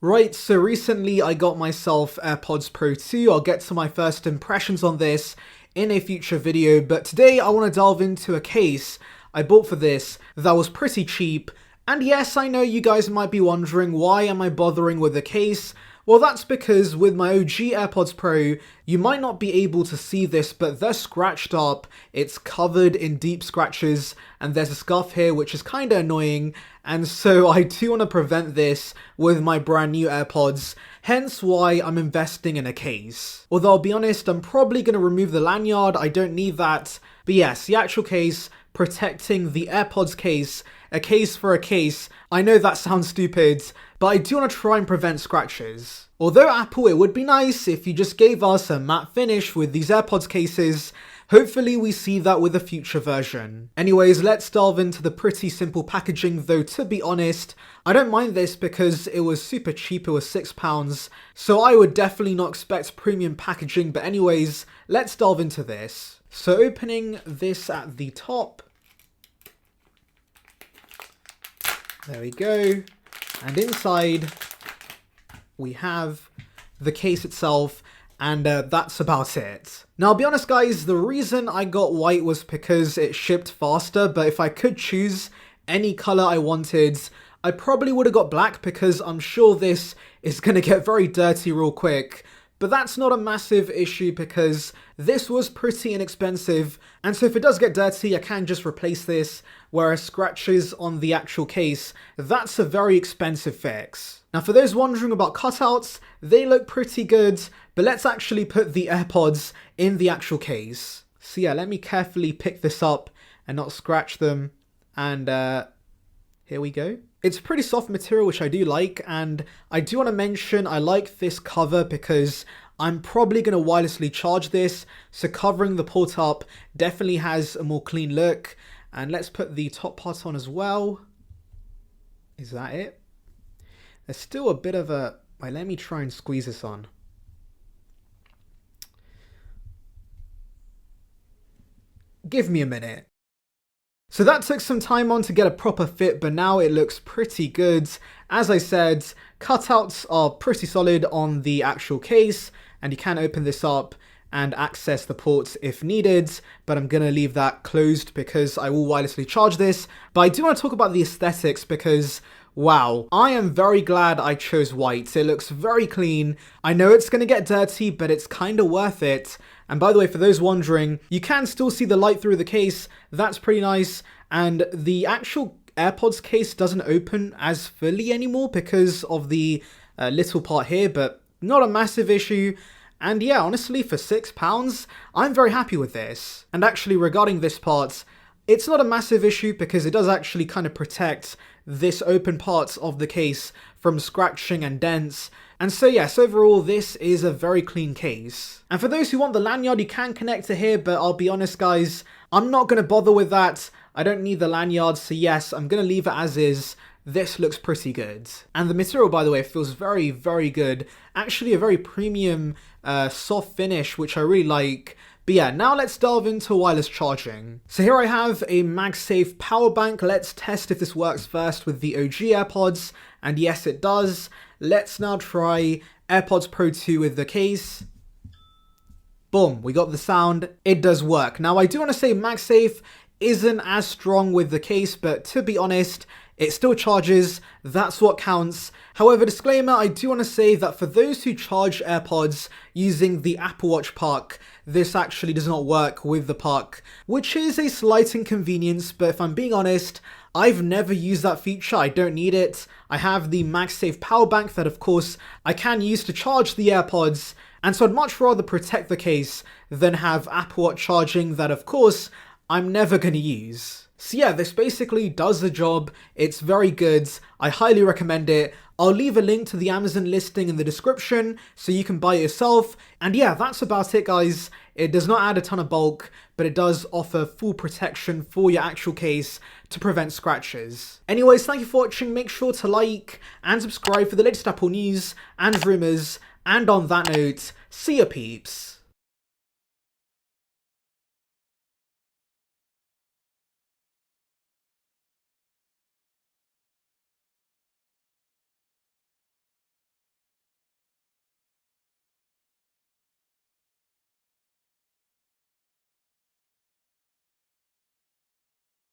Right, so recently I got myself AirPods Pro 2. I'll get to my first impressions on this in a future video, but today I want to delve into a case I bought for this that was pretty cheap. And yes, I know you guys might be wondering, why am I bothering with the case? Well, that's because with my OG AirPods Pro, you might not be able to see this, but they're scratched up, it's covered in deep scratches, and there's a scuff here which is kinda annoying, and so I do want to prevent this with my brand new AirPods, hence why I'm investing in a case. Although I'll be honest, I'm probably going to remove the lanyard, I don't need that, but yes, the actual case, protecting the AirPods case, a case for a case. I know that sounds stupid, but I do want to try and prevent scratches. Although Apple, it would be nice if you just gave us a matte finish with these AirPods cases. Hopefully we see that with a future version. Anyways, let's delve into the pretty simple packaging, though to be honest, I don't mind this because it was super cheap, it was £6, so I would definitely not expect premium packaging, but anyways, let's delve into this. So opening this at the top, there we go, and inside we have the case itself, and that's about it. Now, I'll be honest guys, the reason I got white was because it shipped faster, but if I could choose any color I wanted, I probably would have got black because I'm sure this is going to get very dirty real quick. But that's not a massive issue because this was pretty inexpensive, and so if it does get dirty, I can just replace this, whereas scratches on the actual case, that's a very expensive fix. Now for those wondering about cutouts, they look pretty good, but let's actually put the AirPods in the actual case. So yeah, let me carefully pick this up and not scratch them, and here we go. It's a pretty soft material, which I do like, and I do want to mention I like this cover because I'm probably going to wirelessly charge this, so covering the port up definitely has a more clean look. And let's put the top part on as well. Is that it? There's still a bit of a... Wait, let me try and squeeze this on. Give me a minute. So that took some time on to get a proper fit, but now it looks pretty good. As I said, cutouts are pretty solid on the actual case, and you can open this up and access the ports if needed, but I'm going to leave that closed because I will wirelessly charge this. But I do want to talk about the aesthetics because, wow, I am very glad I chose white. It looks very clean. I know it's going to get dirty, but it's kind of worth it. And by the way, for those wondering, you can still see the light through the case. That's pretty nice. And the actual AirPods case doesn't open as fully anymore because of the little part here, but not a massive issue. And yeah, honestly, for £6, I'm very happy with this. And actually, regarding this part, it's not a massive issue because it does actually kind of protect this open part of the case from scratching and dents. And so yes, overall, this is a very clean case. And for those who want the lanyard, you can connect to here, but I'll be honest guys, I'm not going to bother with that. I don't need the lanyard, so yes, I'm going to leave it as is. This looks pretty good. And the material, by the way, feels very, very good. Actually, a very premium, soft finish, which I really like. But yeah, now let's delve into wireless charging. So here I have a MagSafe power bank. Let's test if this works first with the OG AirPods. And yes, it does. Let's now try AirPods Pro 2 with the case. Boom, we got the sound. It does work. Now, I do want to say MagSafe isn't as strong with the case, but to be honest, it still charges, that's what counts. However, disclaimer, I do want to say that for those who charge AirPods using the Apple Watch puck, this actually does not work with the puck, which is a slight inconvenience, but if I'm being honest, I've never used that feature, I don't need it. I have the MagSafe power bank that of course I can use to charge the AirPods, and so I'd much rather protect the case than have Apple Watch charging that of course I'm never going to use. So yeah, this basically does the job. It's very good. I highly recommend it. I'll leave a link to the Amazon listing in the description so you can buy it yourself. And yeah, that's about it guys. It does not add a ton of bulk, but it does offer full protection for your actual case to prevent scratches. Anyways, thank you for watching. Make sure to like and subscribe for the latest Apple news and rumors. And on that note, see ya peeps.